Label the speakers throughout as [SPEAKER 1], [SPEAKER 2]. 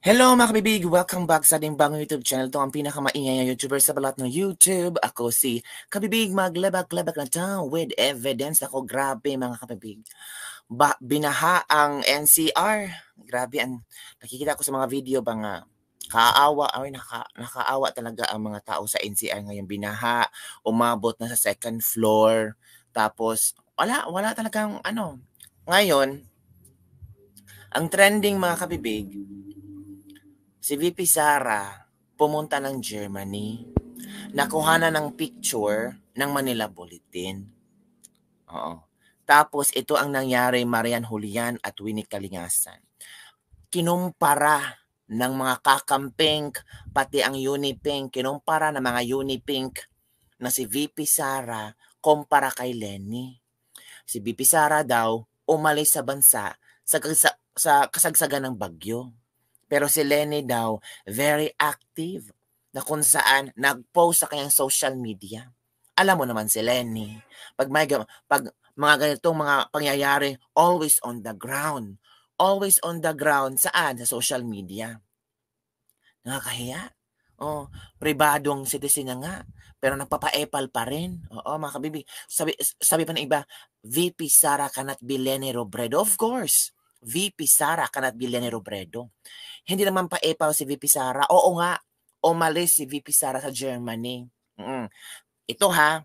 [SPEAKER 1] Hello mga kabibig! Welcome back sa ating bagong YouTube channel. Ito ang pinakamaingay na YouTuber sa balat ng YouTube. Ako si Kabibig Maglabak-labak na to with evidence. Ako, grabe mga kabibig. Binaha ang NCR. Grabe, nakikita ko sa mga video nakaawa talaga ang mga tao sa NCR ngayon. Binaha, umabot na sa second floor. Tapos, wala talagang Ngayon, ang trending mga kabibig, si VP Sara pumunta ng Germany. Nakuha ng picture ng Manila Bulletin. Oo. Tapos ito ang nangyari Marian Julian at Winnie Kalingasan. Kinumpara ng mga kakamping, pati ang Unipink, kinumpara ng mga Unipink na si VP Sara kumpara kay Lenny. Si VP Sara daw umalis sa bansa sa kasagsagan ng bagyo. Pero si Lenny daw, very active na kung saan nag-post sa kanyang social media. Alam mo naman si Lenny, pag mga ganitong mga pangyayari, always on the ground. Always on the ground, saan? Sa social media. Nakakahiya. Oh, pribadong citizen na nga, pero nagpapa-epal pa rin. Oo, mga kabibig. Sabi pa ng iba, VP Sara cannot be Lenny Robredo. Of course, VP Sara cannot be Lenny Robredo. Hindi naman pa-epal si VP Sara. Oo nga, umalis si VP Sara sa Germany. Ito ha,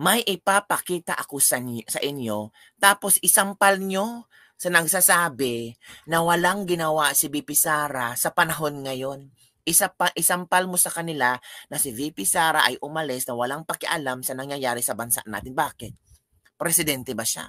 [SPEAKER 1] may ipapakita ako sa inyo, tapos isampal nyo sa nagsasabi na walang ginawa si VP Sara sa panahon ngayon. Isampal mo sa kanila na si VP Sara ay umalis na walang pakialam sa nangyayari sa bansa natin. Bakit? Presidente ba siya?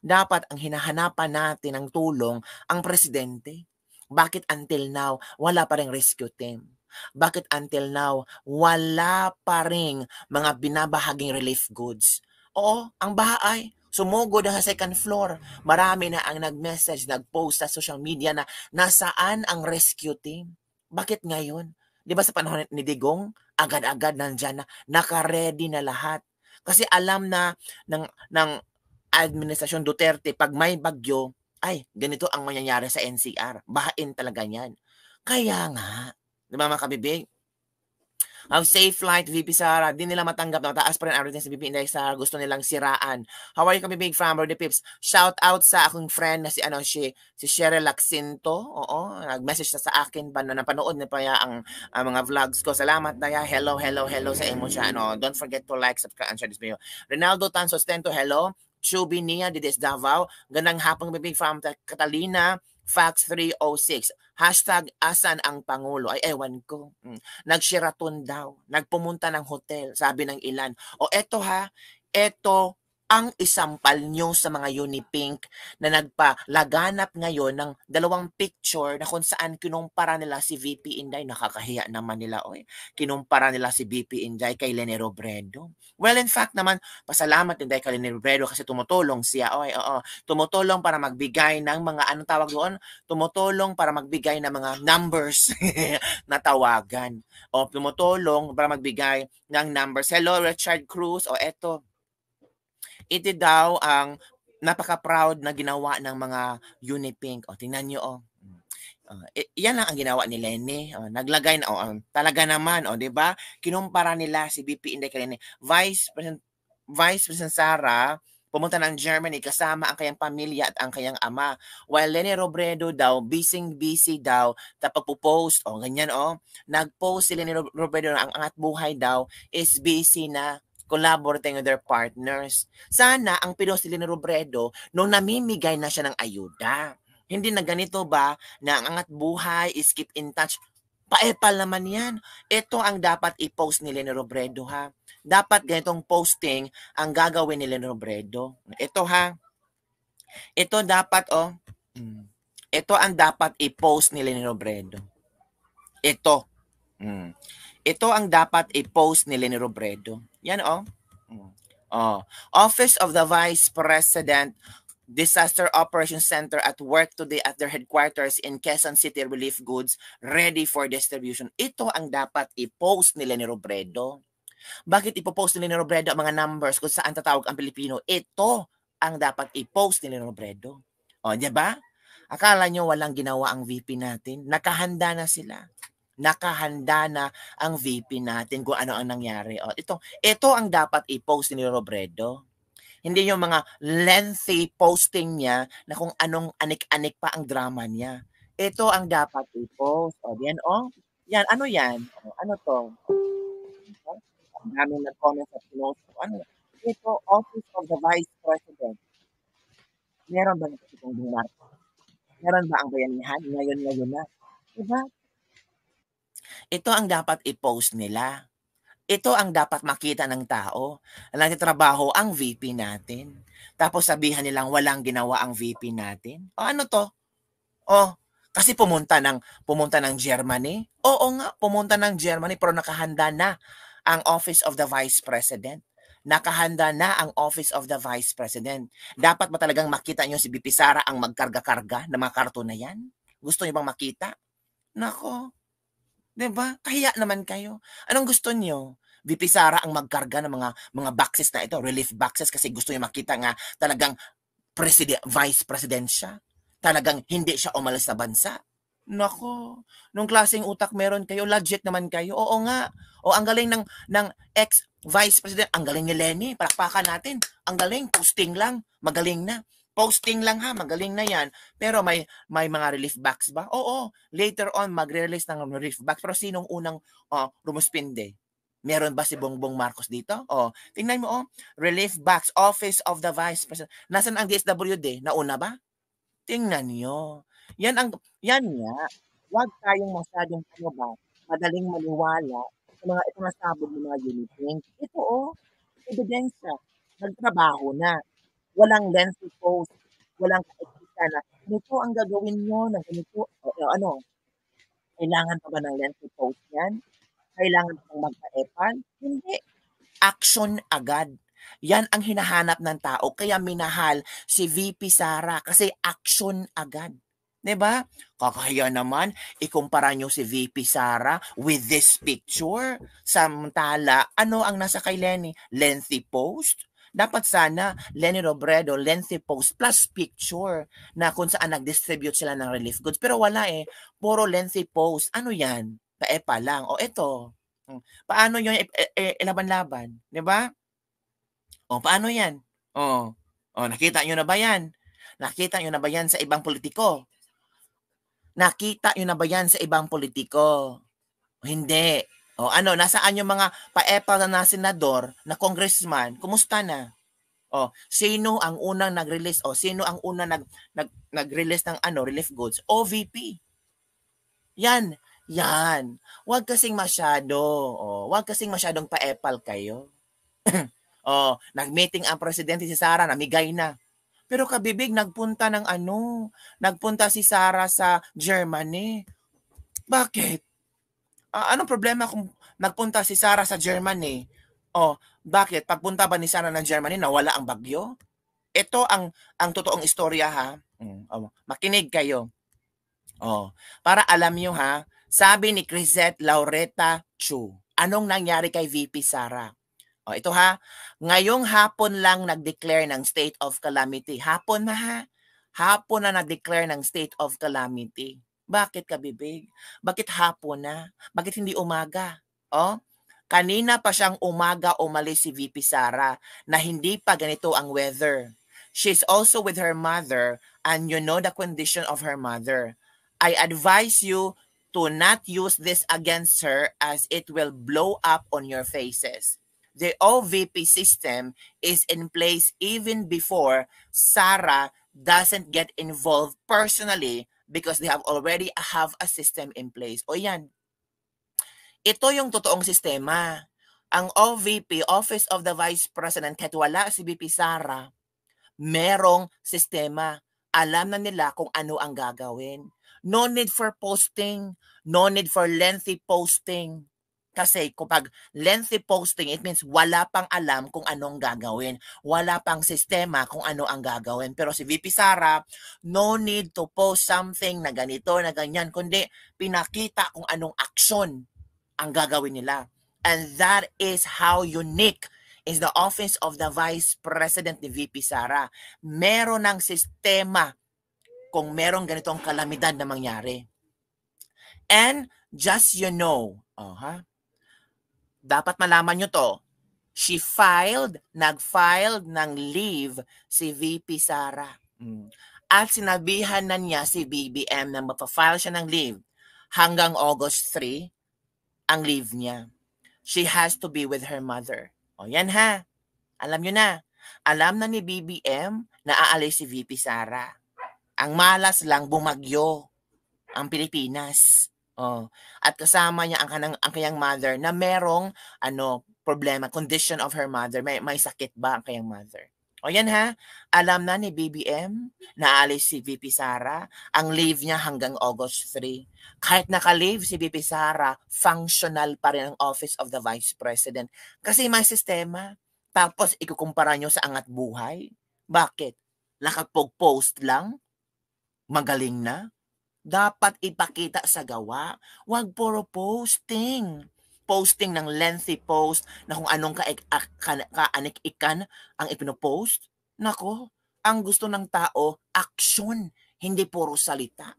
[SPEAKER 1] Dapat ang hinahanapan natin ng tulong ang presidente. Bakit until now, wala pa ring rescue team? Bakit until now, wala pa ring mga binabahaging relief goods? Oo, ang bahay, sumugod na sa second floor. Marami na ang nag-message, nag-post sa social media na nasaan ang rescue team. Bakit ngayon? Di ba sa panahon ni Digong, agad-agad nandyan na, naka-ready na lahat. Kasi alam na ng Administrasyon Duterte, pag may bagyo, ay, ganito ang mangyayari sa NCR. Bahain talaga yan. Kaya nga, di ba mga kabibig? Ang safe flight, VP Sara, di nila matanggap na mataas pa rin average sa VP Inday Sara, gusto nilang siraan. How are you kami big fan, Brody Pips? Shout out sa akong friend na si Cheryl Lacsinto. Oo, nag-message sa akin ba na napanood na pa ang mga vlogs ko. Salamat Daya. Hello sa imo siya. Don't forget to like, subscribe, and share this video. Ronaldo Tan Sostento, hello. Chubi Nia, Dides Davao. Gandang hapong big from Catalina. Fax 306. Hashtag asan ang Pangulo? Ay, ewan ko. Nag-Sheraton daw. Nagpumunta ng hotel, sabi ng ilan. O eto ha, eto ang isampal nyo sa mga Unipink na nagpalaganap ngayon ng dalawang picture na kung saan kinumpara nila si VP Inday. Nakakahiya naman nila. Kinumpara nila si VP Inday kay Leni Robredo. Well, in fact naman, pasalamat din kay Leni Robredo kasi tumutulong siya. Tumutulong para magbigay ng mga, anong tawag doon? Tumutulong para magbigay ng mga numbers na tawagan. Tumutulong para magbigay ng numbers. Hello, Richard Cruz. Eto. Ito daw ang napaka-proud na ginawa ng mga Unipink. Tingnan nyo, yan lang ang ginawa ni Lenny. Naglagay na, talaga naman, di ba? Kinumpara nila si BP Inday kay Lenny. Vice President Sara, pumunta ng Germany kasama ang kanyang pamilya at ang kanyang ama. While Lenny Robredo daw, busy daw, tapos post ganyan, nag-post si Lenny Robredo na ang angat buhay daw is busy na collaborating with their partners. Sana ang pinost ni Lenny Robredo nung namimigay na siya ng ayuda. Hindi na ganito ba na ang angat buhay is keep in touch. Paepal naman yan. Ito ang dapat i-post ni Lenny Robredo ha. Dapat ganitong posting ang gagawin ni Lenny Robredo. Ito ha. Ito dapat ito ang dapat i-post ni Lenny Robredo. Ito. Ito ang dapat i-post ni Lenny Robredo. Yan Office of the Vice President Disaster Operations Center at work today at their headquarters in Quezon City, relief goods ready for distribution. Ito ang dapat i-post ni Lenny Robredo. Bakit ipopost ni Lenny Robredo ang mga numbers kung saan tatawag ang Pilipino? Ito ang dapat i-post ni Lenny Robredo. Di ba? Akala nyo walang ginawa ang VP natin? Nakahanda na sila. Nakahanda na ang VP natin kung ano ang nangyari. O, ito ang dapat i-post ni Robredo. Hindi yung mga lengthy posting niya na kung anong anik-anik pa ang drama niya. Ito ang dapat i-post. O, yan, o. Yan, ano yan? O, ano to? Ang daming nag-comment sa pinost. Ano yan? Ito, Office of the Vice President. Meron ba ito itong Marcos? Meron ba ang bayanihan? Ngayon na. Diba? Ito ang dapat i-post nila. Ito ang dapat makita ng tao. Nagtatrabaho ang VP natin. Tapos sabihan nilang walang ginawa ang VP natin. O ano to? O, kasi pumunta ng Germany. Oo nga, pumunta ng Germany pero nakahanda na ang Office of the Vice President. Nakahanda na ang Office of the Vice President. Dapat ba talagang makita nyo si BP Sara ang magkarga-karga ng mga karton na yan? Gusto nyo bang makita? Nako, 'di ba? Kahiya naman kayo. Anong gusto niyo? VP Sara ang magkarga ng mga boxes na ito, relief boxes kasi gusto niya makita nga talagang vice president siya. Talagang hindi siya umalis sa bansa. Nako, nung klaseng utak meron kayo, legit naman kayo. Oo nga. O ang galing ng ex-vice president, ang galing ni Lenny, palakpakan natin. Ang galing, posting lang, magaling na. Posting lang ha, magaling na yan. Pero may mga relief box ba? Oo, later on magre-release ng relief box. Pero sinong unang rumuspinde? Meron ba si Bongbong Marcos dito? Tingnan mo relief box, Office of the Vice President. Nasaan ang DSWD? Nauna ba? Tingnan niyo. Yan nga. Huwag tayong masyadong madaling maniwala sa mga itinasabog ng mga unit. Ito ebidensya. Nagtrabaho na. Walang lengthy post. Walang kaektika na ganito ang gagawin nyo ng ganito. Kailangan pa ba ng lengthy post yan? Kailangan pa magpa-epal? Hindi. Action agad. Yan ang hinahanap ng tao. Kaya minahal si VP Sara kasi action agad. 'Di ba? Kakahiya naman ikumpara nyo si VP Sara with this picture. Samantala, ano ang nasa kay Lenny? Lengthy post? Dapat sana Lenny Robredo, lengthy post plus picture na kung saan nag-distribute sila ng relief goods. Pero wala puro lengthy post. Ano yan? Paepa lang. O ito. Paano yung ilaban-laban? 'Di ba? Paano yan? Nakita nyo na ba yan? Nakita nyo na ba yan sa ibang politiko? Nakita nyo na ba yan sa ibang politiko? Hindi. Nasaan yung mga paepal na senador, na congressman? Kumusta na? Sino ang unang nag-release? Sino ang unang nag-release ng relief goods? OVP. Yan. Huwag kasing masyado. Huwag kasing masyadong paepal kayo. Nag-meeting ang presidente si Sara, namigay na. Pero kabibig, nagpunta si Sara sa Germany. Bakit? Anong problema kung nagpunta si Sara sa Germany? Bakit? Pagpunta ba ni Sara ng Germany, nawala ang bagyo? Ito ang totoong istorya ha. Makinig kayo. Para alam nyo ha, sabi ni Crisette Laureta Chu, anong nangyari kay VP Sara? Ito ha, ngayong hapon lang nag-declare ng state of calamity. Hapon na ha. Hapon na nag-declare ng state of calamity. Bakit kabibig? Bakit hapon na? Bakit hindi umaga? Kanina pa siyang umaga umalis si VP Sara na hindi pa ganito ang weather. She's also with her mother and you know the condition of her mother. I advise you to not use this against her as it will blow up on your faces. The OVP system is in place even before Sara doesn't get involved personally because they already have a system in place. Yan. Ito yung totoong sistema. Ang OVP, Office of the Vice President, kahit wala si VP Sara, merong sistema. Alam na nila kung ano ang gagawin. No need for posting. No need for lengthy posting. Kasi kapag lengthy posting, it means wala pang alam kung anong gagawin. Wala pang sistema kung ano ang gagawin. Pero si VP Sara, no need to post something na ganito, na ganyan, kundi pinakita kung anong aksyon ang gagawin nila. And that is how unique is the Office of the Vice President ni VP Sara. Meron ng sistema kung merong ganitong kalamidad na mangyari. And just dapat malaman nyo to, nag-filed ng leave si VP Sara. At sinabihan na niya si BBM na mapafile siya ng leave hanggang August 3 ang leave niya. She has to be with her mother. O yan ha. Alam nyo na. Alam na ni BBM na aalis si VP Sara. Ang malas lang bumagyo ang Pilipinas. At kasama niya ang kanyang mother na merong problema, condition of her mother. May sakit ba ang kanyang mother? O yan ha, alam na ni BBM na aalis si VP Sara, ang leave niya hanggang August 3. Kahit naka-leave si VP Sara, functional pa rin ang Office of the Vice President. Kasi may sistema. Tapos ikukumpara nyo sa angat buhay. Bakit? Nakapag-post lang? Magaling na? Dapat ipakita sa gawa. Huwag puro posting. Posting ng lengthy post na kung anong kaanik-ikan ang ipinopost. Nako, ang gusto ng tao, action, hindi puro salita.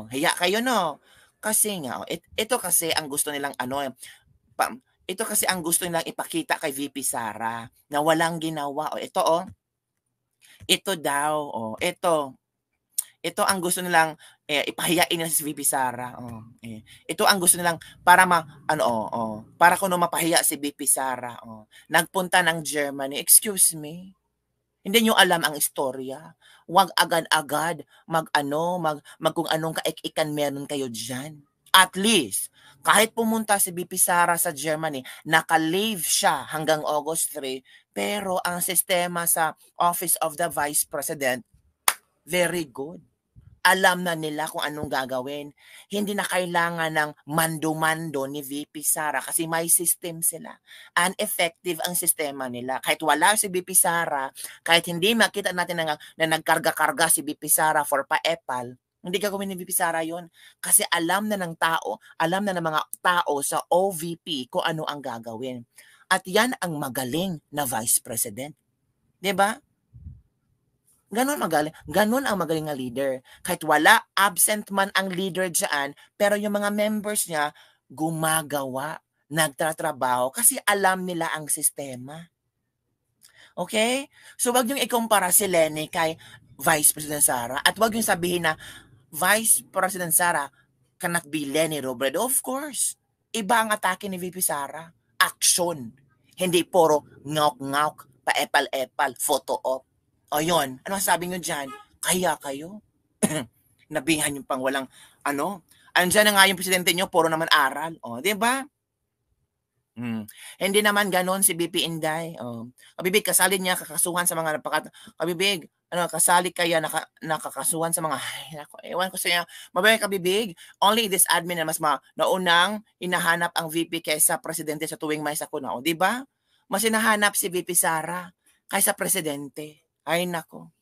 [SPEAKER 1] Hiya kayo no. Kasi nga, ito kasi ang gusto nilang ito kasi ang gusto nilang ipakita kay VP Sara na walang ginawa. Ito daw, ito ang gusto nilang ipahiyain nila si VP Sara. Ito ang gusto nilang para para kuno mapahiya si VP Sara. Nagpunta ng Germany. Excuse me. Hindi niyo alam ang istorya. Huwag agad-agad mag kung anong kaikikan meron kayo diyan. At least kahit pumunta si VP Sara sa Germany, naka-leave siya hanggang August 3, pero ang sistema sa Office of the Vice President, very good. Alam na nila kung anong gagawin. Hindi na kailangan ng mando-mando ni VP Sara kasi may system sila. And effective ang sistema nila. Kahit wala si VP Sara, kahit hindi makita natin na nagkarga-karga si VP Sara for pa-epal, hindi gagawin ni VP Sara yun. Kasi alam na ng mga tao sa OVP kung ano ang gagawin. At yan ang magaling na Vice President. Diba? Ganon ang magaling na leader. Kahit wala, absent man ang leader dyan, pero yung mga members niya, gumagawa, nagtatrabaho, kasi alam nila ang sistema. Okay? So wag yung ikumpara si Lenny kay Vice President Sara, at wag yung sabihin na Vice President Sara cannot be Lenny Robredo. Of course. Iba ang atake ni VP Sara. Action. Hindi puro ngawk-ngawk, pa-epal-epal, photo op. O yun, ano sabi nyo dyan? Kaya kayo? Nabihan yung pang walang, andyan na nga yung presidente nyo, puro naman aral. Di ba? Hindi naman ganon si BP Inday. Kabibig, kasali niya, kakasuhan sa mga kabibig, kasali kaya nakakasuhan sa mga, ewan ko sa inyo, mabay kabibig, only this admin na mas naunang hinahanap ang VP kaysa presidente sa tuwing may sakuna. Di ba? Mas hinahanap si VP Sara kaysa presidente. Ay, nako.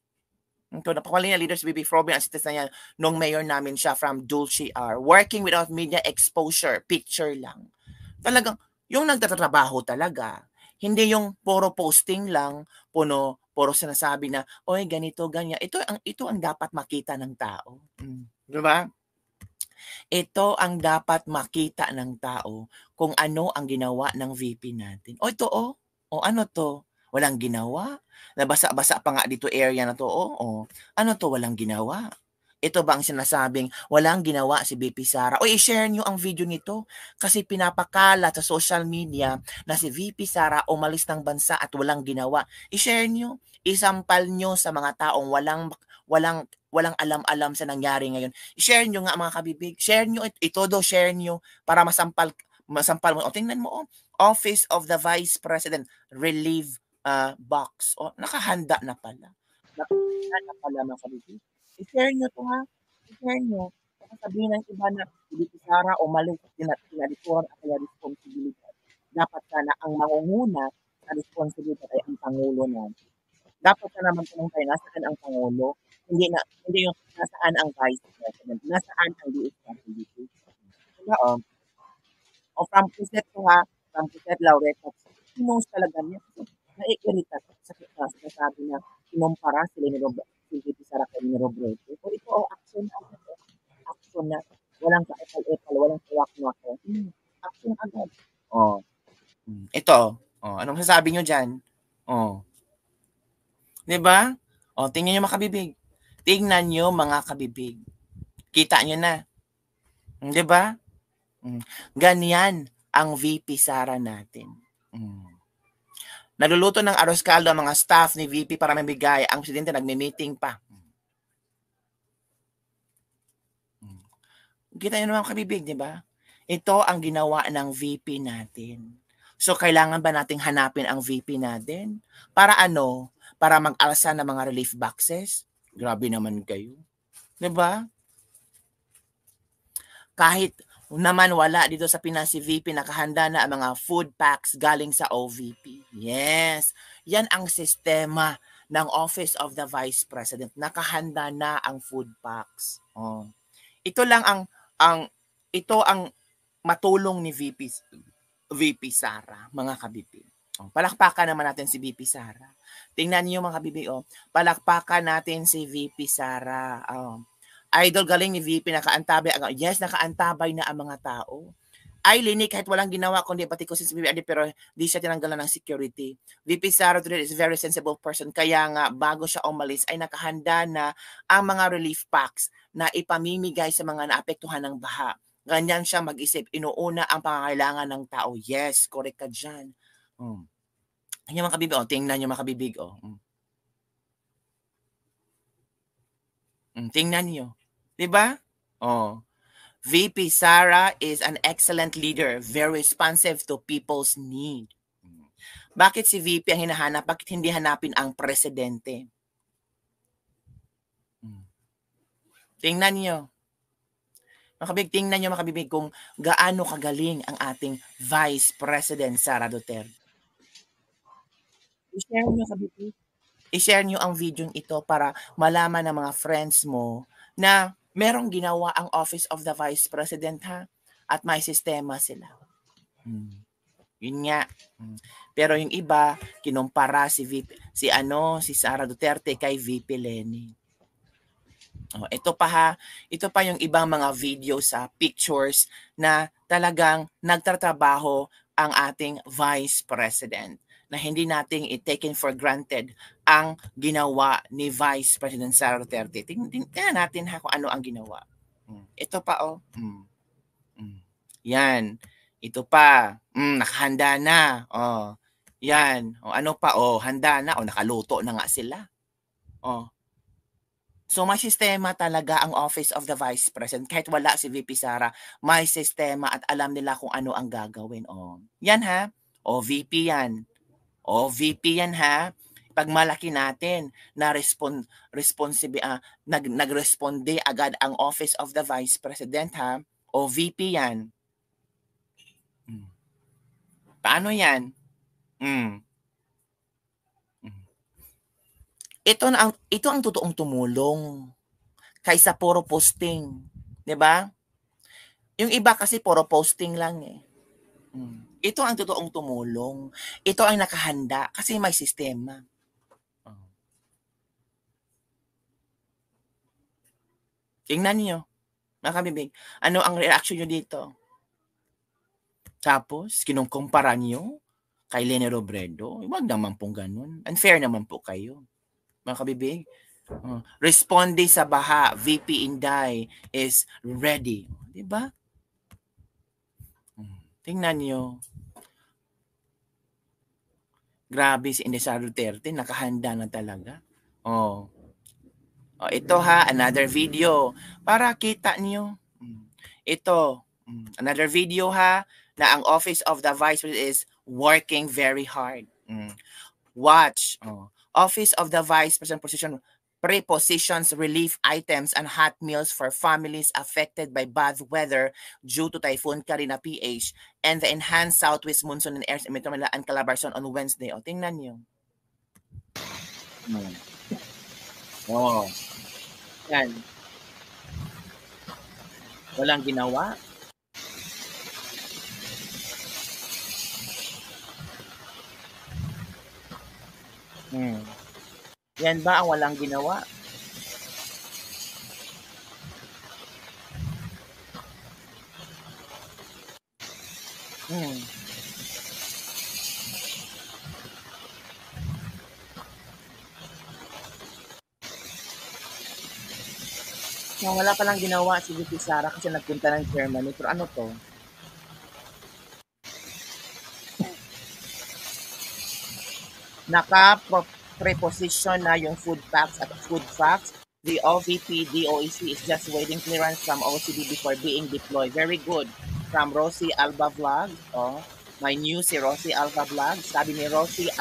[SPEAKER 1] Ito, napakawali na leader si VP Frobin. Ang sitas na yan, nung mayor namin siya from Dulce R. Working without media exposure. Picture lang. Talagang, yung nagtatrabaho talaga. Hindi yung puro posting lang, puro sinasabi na, oy, ganito, ganyan. Ito ang dapat makita ng tao. Diba? Ito ang dapat makita ng tao kung ano ang ginawa ng VP natin. Ito, ano to? Walang ginawa? Nabasa-basa pa nga dito area na to, ano to, walang ginawa? Ito ba ang sinasabing walang ginawa si VP Sara? I-share nyo ang video nito kasi pinapakalat sa social media na si VP Sara umalis ng bansa at walang ginawa. I-share nyo, isampal nyo sa mga taong walang alam-alam sa nangyari ngayon. I-share nyo nga mga kabibig. Share nyo, share nyo para masampal mo. Tingnan mo, Office of the Vice President, relieve box. Nakahanda na pala. Nakahanda na pala mga kabibig. I-share nyo to ha. I-share nyo. Sabihin ng iba na hindi Sara o mali tinalikuran at kaya responsibilidad. Dapat sana ang mangunguna sa responsibilidad ay ang Pangulo natin. Dapat na naman tanong tayo, nasaan ang Pangulo? Hindi yung nasaan ang Vice President. Nasaan ang DSWD? Diba, from Puset to ha, from Puset Laureta, knows talaga niya. Naiirita sa sinasabi na kinumpara sila ni si VP Sara kay Robredo. So ito, action agad, action na. Walang kaepal-epal, walang tuwak-nwako. Action agad. Oh. Ito, anong masasabi niyo diyan? Oh. 'Di ba? Tingnan niyo mga kabibig. Tingnan niyo mga kabibig. Kita niyo na. 'Di ba? Ganyan ang VP Sara natin. Nagluluto ng arroz caldo ang mga staff ni VP para mamigay. Ang presidente nagme-meeting pa. Kita niyo naman kabibig, 'di ba? Ito ang ginawa ng VP natin. So kailangan ba nating hanapin ang VP natin? Para ano? Para mag-alsa ng mga relief boxes? Grabe naman kayo. 'Di ba? Kahit naman wala dito sa Pinas si VP, nakahanda na ang mga food packs galing sa OVP. Yes, yan ang sistema ng Office of the Vice President. Nakahanda na ang food packs. Ito lang ito ang matulong ni VP Sara, mga kabibig. Palakpakan naman natin si VP Sara. Tingnan niyo mga kabibig, palakpakan natin si VP Sara. Idol, galing ni VP, nakaantabay. Yes, nakaantabay na ang mga tao. Ay, Lini, kahit walang ginawa, kundi pati ko si VP, pero di siya tinanggalan ng security. VP Sara today is a very sensible person. Kaya nga, bago siya umalis, ay nakahanda na ang mga relief packs na ipamimigay sa mga naapektuhan ng baha. Ganyan siya mag-isip. Inuuna ang pangangailangan ng tao. Yes, correct ka dyan. Tingnan mga kabibig, tingnan nyo mga kabibig. Tingnan nyo. Diba? VP Sara is an excellent leader, very responsive to people's need. Bakit si VP ang hinahanap? Bakit hindi hanapin ang presidente? Tingnan nyo. Tingnan nyo mga kabibig kung gaano kagaling ang ating Vice President Sara Duterte. I-share nyo kabibig. I-share nyo ang video ito para malaman ng mga friends mo na merong ginawa ang Office of the Vice President at may sistema sila. Yun nga. Pero yung iba, kinumpara si Sara Duterte kay VP Leni. Ito pa yung ibang mga video sa pictures na talagang nagtatrabaho ang ating Vice President, na hindi nating i-taken for granted ang ginawa ni Vice President Sara Duterte. Tingnan natin kung ano ang ginawa. Ito pa Yan. Ito pa. Nakahanda na. Yan. Ano pa? Handa na. Nakaluto na nga sila. So may sistema talaga ang Office of the Vice President. Kahit wala si VP Sara, may sistema at alam nila kung ano ang gagawin. Yan VP yan. VP yan Pagmalaki natin na nagresponde agad ang Office of the Vice President VP yan. Paano yan? Ito ang totoong tumulong kaysa puro posting, 'di ba? Yung iba kasi puro posting lang Ito ang totoong tumulong. Ito ang nakahanda kasi may sistema. Tingnan niyo, mga kabibig. Ano ang reaction niyo dito? Tapos, kinukumpara niyo kay Leni Robredo. Huwag naman pong ganun. Unfair naman po kayo, mga kabibig. Responde sa baha, VP Inday is ready. Diba? Tingnan nyo. Grabe si Inday Sara Duterte, nakahanda na talaga. Ito another video para kita nyo. Ito, another video na ang Office of the Vice President is working very hard. Watch. Office of the Vice President prepositions relief items and hot meals for families affected by bad weather due to Typhoon Karina PH and the enhanced southwest monsoon and airs in Metro Manila and Calabarzon on Wednesday. Tingnan nyo. Yan. Walang ginawa. Yan ba ang walang ginawa? Hmm. So, wala palang ginawa si VP Sara kasi nagpunta ng Germany. Pero ano to? Naka-preposition na yung food facts at food facts. The OVP DOEC is just waiting clearance from OCD before being deployed. Very good. From Rosie Alba Vlogs. Oh, my new si Rosie Alba Vlogs. Sabi ni Rosie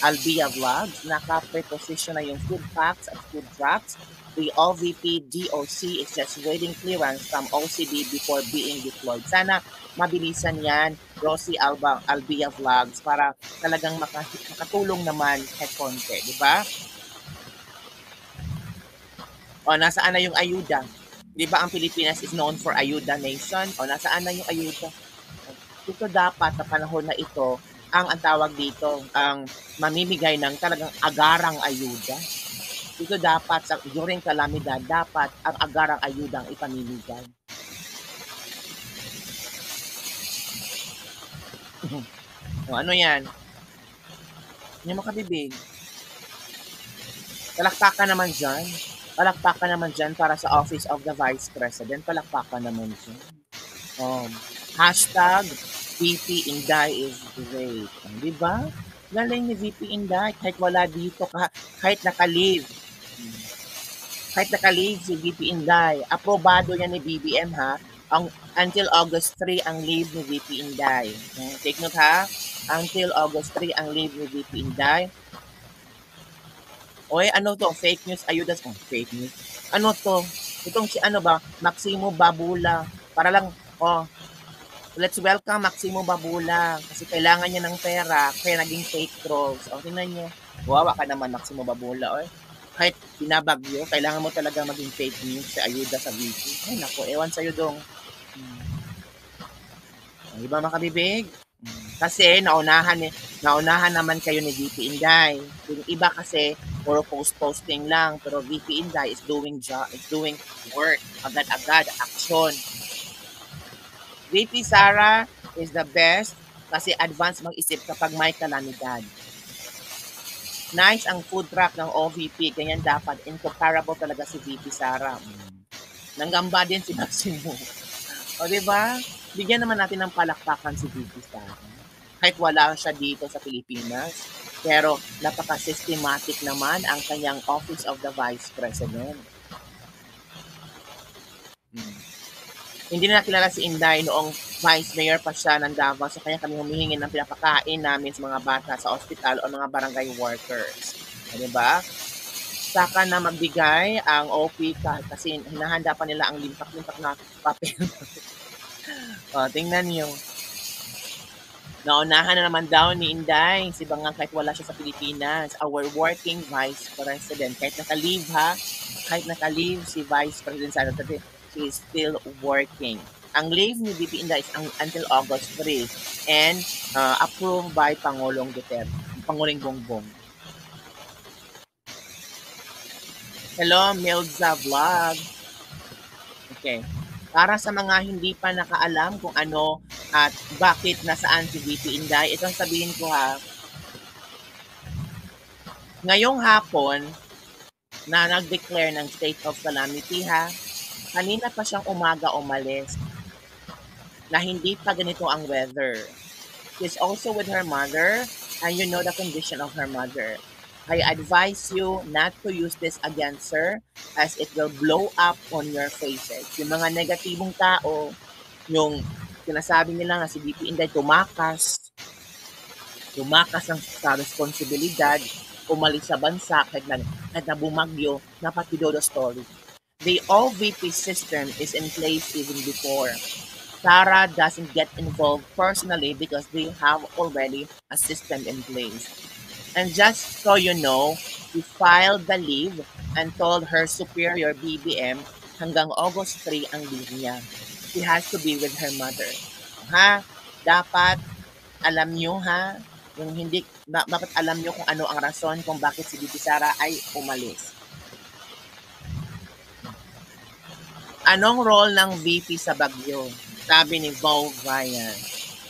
[SPEAKER 1] Albia Vlogs, naka-preposition na yung food facts at food facts. The OVP DOC is just waiting clearance from OCD before being deployed. Sana mabilisan yan, Rosie Albia Vlogs, para talagang makatulong naman kahit konti, di ba? O, nasaan na yung ayuda? Di ba ang Pilipinas is known for ayuda nation? O, nasaan na yung ayuda? Ito dapat sa panahon na ito, ang tawag dito, ang mamimigay ng talagang agarang ayuda. Ito dapat, during kalamidad, dapat ang agarang ayuda ang ipamimigay. O, ano yan? Hindi makabibig. Palakpakan naman dyan. Palakpakan naman dyan para sa Office of the Vice President. Palakpakan naman dyan. Hashtag VP Inday is great. Di ba? Galing ni VP Inday. Kahit wala dito, kahit naka-leave. Kahit naka-leave si VP Inday. Aprobado yan ni BBM ha. Until August 3 ang leave ni VP Inday. Take note ha. Until August 3 ang leave ni VP Inday. Oy, ano to? Fake news, ayudas. Oh, fake news. Ano to? Itong si ano ba? Maximo Babula. Para lang, let's welcome Maximo Babula. Kasi kailangan niya ng pera, kaya naging fake trolls. O, tingnan niyo. Wawa ka naman, Maximo Babula. Oy. Kahit binabagyo, kailangan mo talaga maging fake news sa ayuda sa VP. Ay, naku, ewan sa'yo dong. Di ba makabibig? Kasi naunahan naman kayo ni VP Inday. Yung iba kasi puro posting lang, pero VP Inday is doing work, agad-agad, action. VP Sara is the best kasi advance mag-isip kapag may kalamidad. Nice ang food truck ng OVP, ganyan dapat. Incomparable talaga si VP Sara. Nanggamba din si Maximo. O, diba? Bigyan naman natin ng palakpakan si VP Sara. Kahit wala siya dito sa Pilipinas, pero napaka-systematic naman ang kanyang Office of the Vice President. Hindi na nakilala si Inday noong Vice Mayor pa siya ng Davao, so kaya kami humihingi ng pinapakain namin sa mga bata sa ospital o mga barangay workers. Diba? Saka na magbigay ang OP kasi hinahanda pa nila ang limpak-limpak na papel. Tingnan niyo. Naunahan na naman daw ni Inday si Bangang kahit wala siya sa Pilipinas. Our working Vice President. Kahit naka-leave si Vice President Sara today, she is still working. Ang leave ni VP Inday is until August 3 and approved by Pangulong Duterte, Pangulong Bongbong. Hello, Milza Vlog. Okay. Para sa mga hindi pa nakaalam kung ano at bakit nasaan si VP Inday, itong sabihin ko ha. Ngayong hapon na nag-declare ng state of calamity ha, kanina pa siyang umaga umalis na hindi pa ganito ang weather. She's also with her mother and you know the condition of her mother. I advise you not to use this against her as it will blow up on your faces. Yung mga negatibong tao, yung sinasabi nila nga si VP Inday tumakas sa responsibilidad, umalis sa bansa kahit na bumagyo, napatidodo story. The OVP system is in place even before. Sara doesn't get involved personally because they have already a system in place. And just so you know, she filed the leave and told her superior BBM hanggang August 3 ang leave niya. She has to be with her mother. Ha? Dapat alam nyo ha, yung dapat alam nyo kung ano ang rason kung bakit si VP Sara ay umalis. Anong role ng VP sa Bagyo? Sabi ni Vo Ryan.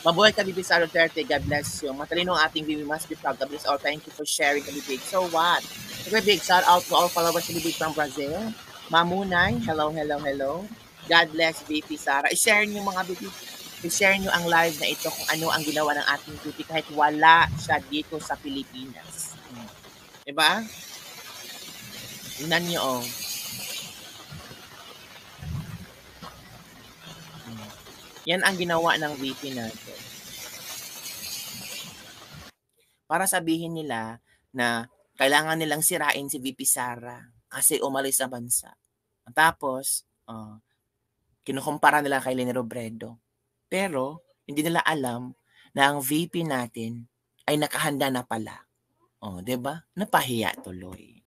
[SPEAKER 1] Mabuhay ka, VP Sara Duterte. God bless you. Matalino ang ating VP. Must be proud. God bless all. Thank you for sharing, Kalibig. So what? Okay, big shout out to all followers Kalibig from Brazil. Mamunay, hello, hello, hello. God bless, VP Sara. I-share niyo mga VP. I-share niyo ang live na ito kung ano ang ginawa ng ating VP kahit wala siya dito sa Pilipinas. Diba? Tingnan niyo, oh. Yan ang ginawa ng VP natin. Para sabihin nila na kailangan nilang sirain si VP Sara kasi umalis sa bansa. Tapos, kinukumpara nila kay Leni Robredo. Pero, hindi nila alam na ang VP natin ay nakahanda na pala. 'Di ba? Napahiya tuloy.